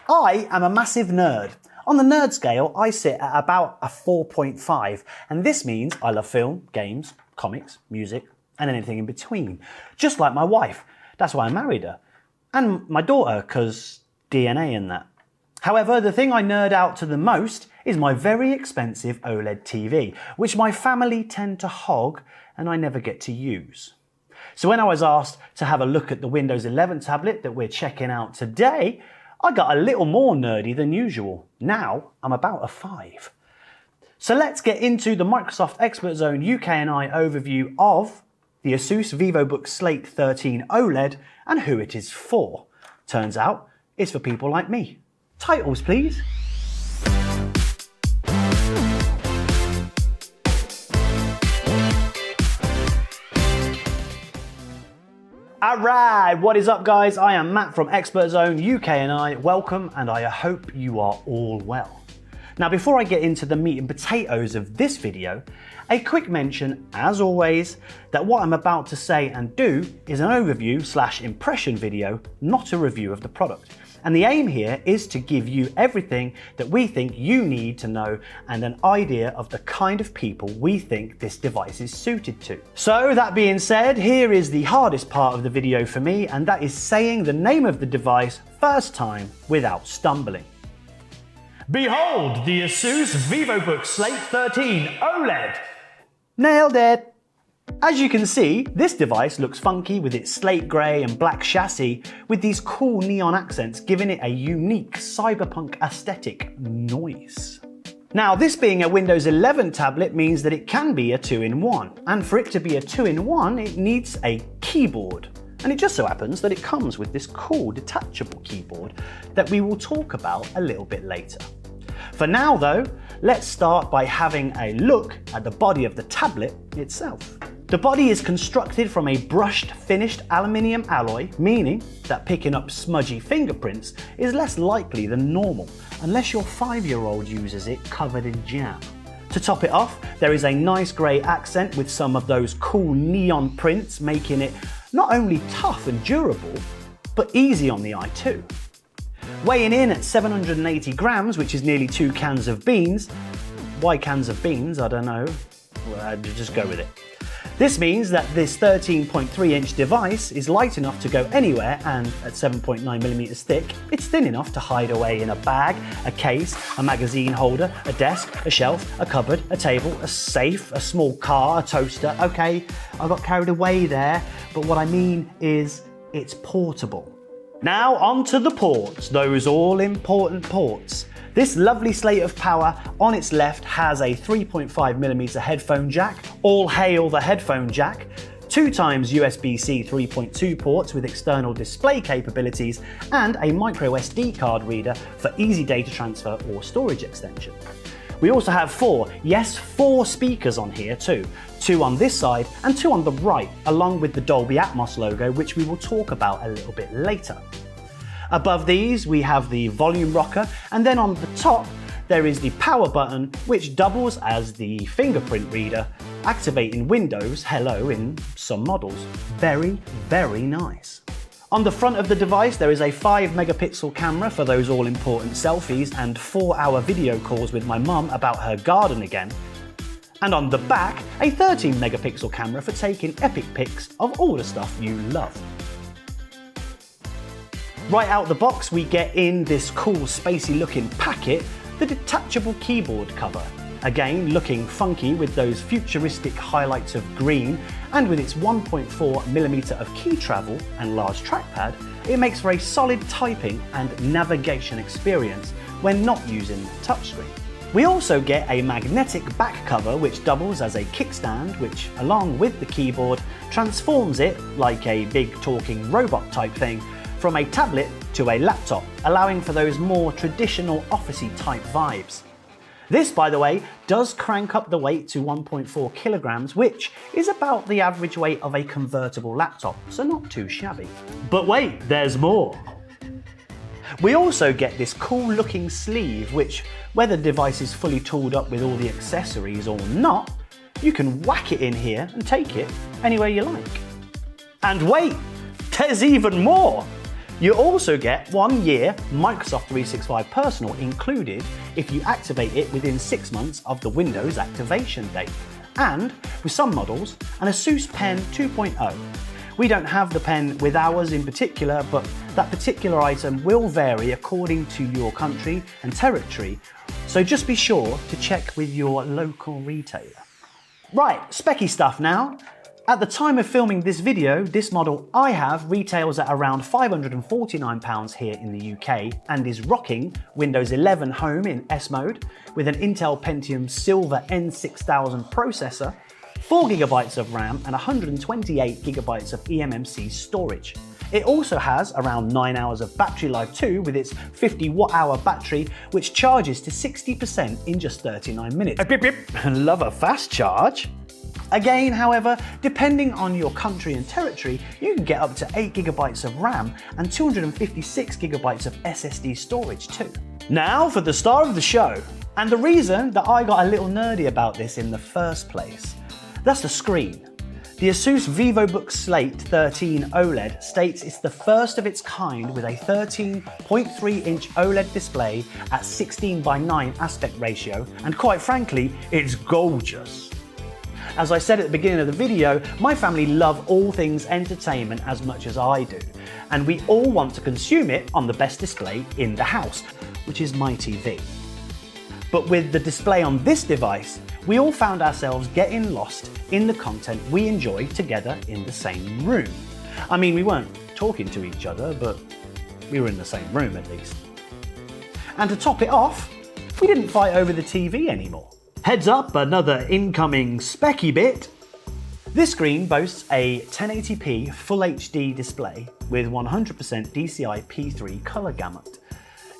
I am a massive nerd. On the nerd scale, I sit at about a 4.5, and this means I love film, games, comics, music, and anything in between. Just like my wife. That's why I married her. And my daughter, because DNA and that. However, the thing I nerd out to the most is my very expensive OLED TV, which my family tend to hog and I never get to use. So when I was asked to have a look at the Windows 11 tablet that we're checking out today, I got a little more nerdy than usual. Now I'm about a 5. So let's get into the Microsoft Expert Zone UK and I overview of the Asus Vivobook Slate 13 OLED and who it is for. Turns out it's for people like me. Titles, please. Alright, what is up guys? I am Matt from Expert Zone UK and I. Welcome, and I hope you are all well. Now before I get into the meat and potatoes of this video, a quick mention, as always, that what I'm about to say and do is an overview / impression video, not a review of the product. And the aim here is to give you everything that we think you need to know and an idea of the kind of people we think this device is suited to. So that being said, here is the hardest part of the video for me, and that is saying the name of the device first time without stumbling. Behold the Asus Vivobook Slate 13 OLED! Nailed it! As you can see, this device looks funky with its slate grey and black chassis with these cool neon accents giving it a unique cyberpunk aesthetic noise. Now this being a Windows 11 tablet means that it can be a 2-in-1, and for it to be a 2-in-1 it needs a keyboard. And it just so happens that it comes with this cool detachable keyboard that we will talk about a little bit later. For now though, let's start by having a look at the body of the tablet itself. The body is constructed from a brushed finished aluminium alloy, meaning that picking up smudgy fingerprints is less likely than normal, unless your 5-year-old uses it covered in jam. To top it off, there is a nice grey accent with some of those cool neon prints, making it not only tough and durable, but easy on the eye too. Weighing in at 780 grams, which is nearly 2 cans of beans. Why cans of beans? I don't know. Well, just go with it. This means that this 13.3-inch device is light enough to go anywhere, and at 7.9mm thick, it's thin enough to hide away in a bag, a case, a magazine holder, a desk, a shelf, a cupboard, a table, a safe, a small car, a toaster. Okay, I got carried away there, but what I mean is it's portable. Now onto the ports, those all-important ports. This lovely slate of power on its left has a 3.5mm headphone jack, all hail the headphone jack, 2x USB-C 3.2 ports with external display capabilities, and a micro SD card reader for easy data transfer or storage extension. We also have 4 speakers on here too, 2 on this side and 2 on the right, along with the Dolby Atmos logo, which we will talk about a little bit later. Above these we have the volume rocker, and then on the top there is the power button, which doubles as the fingerprint reader, activating Windows Hello in some models. Very, very nice. On the front of the device there is a 5-megapixel camera for those all-important selfies and 4-hour video calls with my mum about her garden again. And on the back, a 13-megapixel camera for taking epic pics of all the stuff you love. Right out the box we get in this cool spacey looking packet the detachable keyboard cover. Again looking funky with those futuristic highlights of green, and with its 1.4mm of key travel and large trackpad, it makes for a solid typing and navigation experience when not using the touchscreen. We also get a magnetic back cover which doubles as a kickstand, which along with the keyboard transforms it, like a big talking robot type thing, from a tablet to a laptop, allowing for those more traditional officey type vibes. This, by the way, does crank up the weight to 1.4 kilograms, which is about the average weight of a convertible laptop, so not too shabby. But wait, there's more. We also get this cool looking sleeve, which, whether the device is fully tooled up with all the accessories or not, you can whack it in here and take it anywhere you like. And wait, there's even more! You also get 1 year Microsoft 365 Personal included if you activate it within 6 months of the Windows activation date. And, with some models, an Asus Pen 2.0. We don't have the pen with ours in particular, but that particular item will vary according to your country and territory, so just be sure to check with your local retailer. Right, specky stuff now. At the time of filming this video, this model I have retails at around £549 here in the UK and is rocking Windows 11 Home in S mode with an Intel Pentium Silver N6000 processor, 4GB of RAM and 128GB of eMMC storage. It also has around 9 hours of battery life too, with its 50 watt-hour battery, which charges to 60% in just 39 minutes. Love a fast charge. Again, however, depending on your country and territory, you can get up to 8GB of RAM and 256GB of SSD storage too. Now for the star of the show, and the reason that I got a little nerdy about this in the first place. That's the screen. The Asus Vivobook Slate 13 OLED states it's the first of its kind with a 13.3-inch OLED display at 16:9 aspect ratio, and quite frankly, it's gorgeous. As I said at the beginning of the video, my family love all things entertainment as much as I do, and we all want to consume it on the best display in the house, which is my TV. But with the display on this device, we all found ourselves getting lost in the content we enjoy together in the same room. I mean, we weren't talking to each other, but we were in the same room at least. And to top it off, we didn't fight over the TV anymore. Heads up, another incoming specky bit. This screen boasts a 1080p Full HD display with 100% DCI P3 color gamut.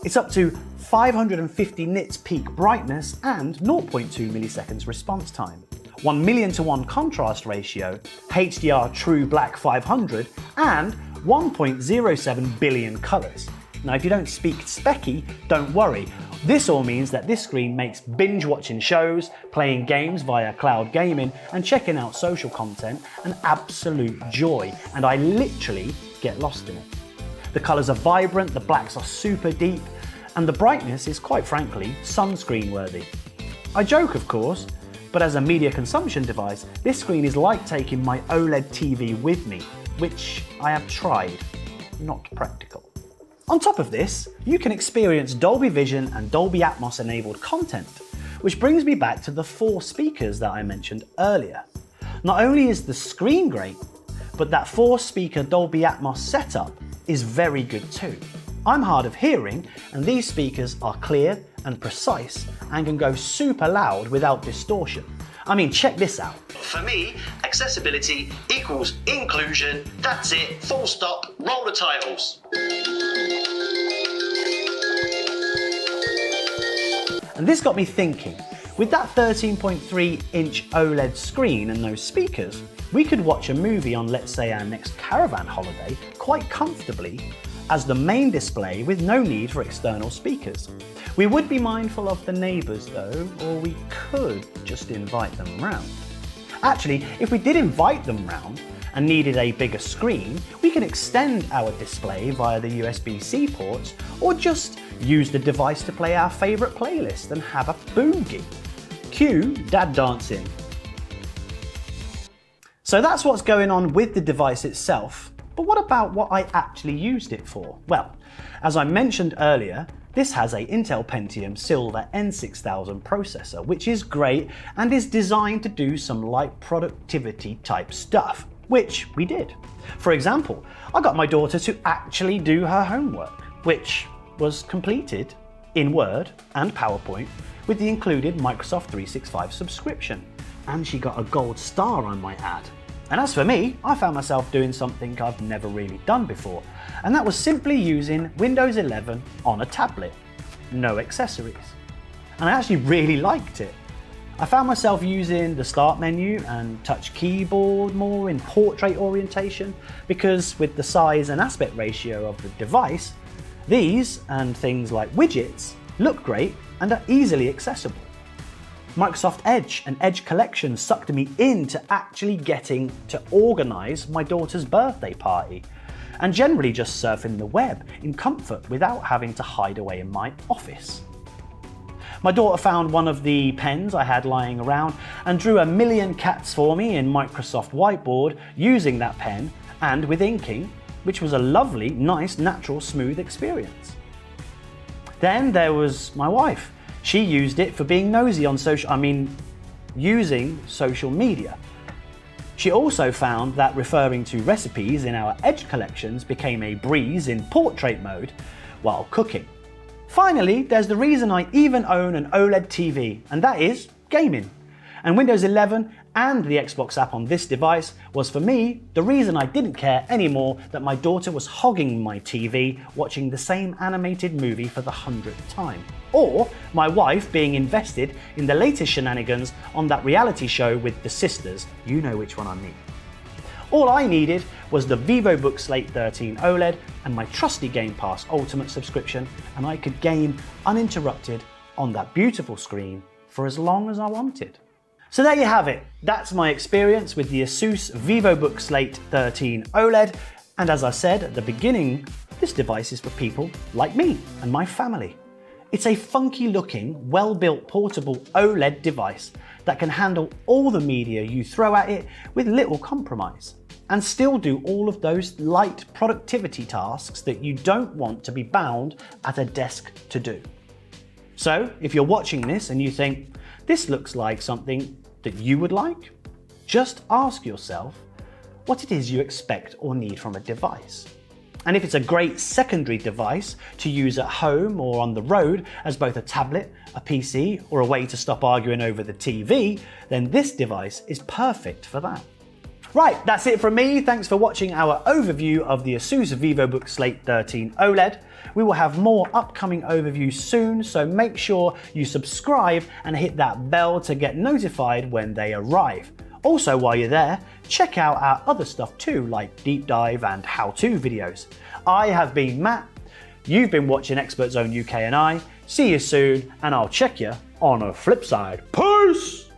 It's up to 550 nits peak brightness and 0.2 milliseconds response time, 1:1 contrast ratio, HDR True Black 500, and 1.07 billion colors. Now, if you don't speak specky, don't worry. This all means that this screen makes binge watching shows, playing games via cloud gaming, and checking out social content an absolute joy, and I literally get lost in it. The colours are vibrant, the blacks are super deep, and the brightness is quite frankly sunscreen worthy. I joke of course, but as a media consumption device, this screen is like taking my OLED TV with me, which I have tried. Not practical. On top of this, you can experience Dolby Vision and Dolby Atmos enabled content, which brings me back to the 4 speakers that I mentioned earlier. Not only is the screen great, but that 4-speaker Dolby Atmos setup is very good too. I'm hard of hearing, and these speakers are clear and precise and can go super loud without distortion. I mean, check this out. For me, accessibility equals inclusion. That's it, full stop, roll the titles. And this got me thinking, with that 13.3-inch OLED screen and those speakers, we could watch a movie on, let's say, our next caravan holiday quite comfortably as the main display with no need for external speakers. We would be mindful of the neighbours though, or we could just invite them round. Actually, if we did invite them round and needed a bigger screen, we can extend our display via the USB-C ports, or just use the device to play our favourite playlist and have a boogie. Cue dad dancing. So that's what's going on with the device itself. But what about what I actually used it for? Well, as I mentioned earlier, this has a Intel Pentium Silver N6000 processor, which is great and is designed to do some light productivity type stuff, which we did. For example, I got my daughter to actually do her homework, which was completed in Word and PowerPoint with the included Microsoft 365 subscription. And she got a gold star, I might add. And as for me, I found myself doing something I've never really done before, and that was simply using Windows 11 on a tablet. No accessories. And I actually really liked it. I found myself using the start menu and touch keyboard more in portrait orientation, because with the size and aspect ratio of the device, these and things like widgets look great and are easily accessible. Microsoft Edge and Edge Collection sucked me into actually getting to organise my daughter's birthday party. and generally just surfing the web in comfort without having to hide away in my office. My daughter found one of the pens I had lying around and drew a million cats for me in Microsoft Whiteboard using that pen and with inking, which was a lovely, nice, natural, smooth experience. Then there was my wife. She used it for being nosy on using social media. She also found that referring to recipes in our Edge collections became a breeze in portrait mode while cooking. Finally, there's the reason I even own an OLED TV, and that is gaming. And Windows 11 and the Xbox app on this device was, for me, the reason I didn't care anymore that my daughter was hogging my TV watching the same animated movie for the 100th time. Or my wife being invested in the latest shenanigans on that reality show with the sisters. You know which one I mean. All I needed was the Vivobook Slate 13 OLED and my trusty Game Pass Ultimate subscription, and I could game uninterrupted on that beautiful screen for as long as I wanted. So there you have it. That's my experience with the Asus Vivobook Slate 13 OLED. And as I said at the beginning, this device is for people like me and my family. It's a funky looking, well-built portable OLED device that can handle all the media you throw at it with little compromise, and still do all of those light productivity tasks that you don't want to be bound at a desk to do. So if you're watching this and you think, this looks like something that you would like, just ask yourself what it is you expect or need from a device. And if it's a great secondary device to use at home or on the road as both a tablet, a PC, or a way to stop arguing over the TV, then this device is perfect for that. Right, that's it from me. Thanks for watching our overview of the Asus Vivobook Slate 13 OLED. We will have more upcoming overviews soon, so make sure you subscribe and hit that bell to get notified when they arrive. Also, while you're there, check out our other stuff too, like deep dive and how-to videos. I have been Matt, you've been watching Expert Zone UK and I. See you soon, and I'll check you on a flip side. Peace!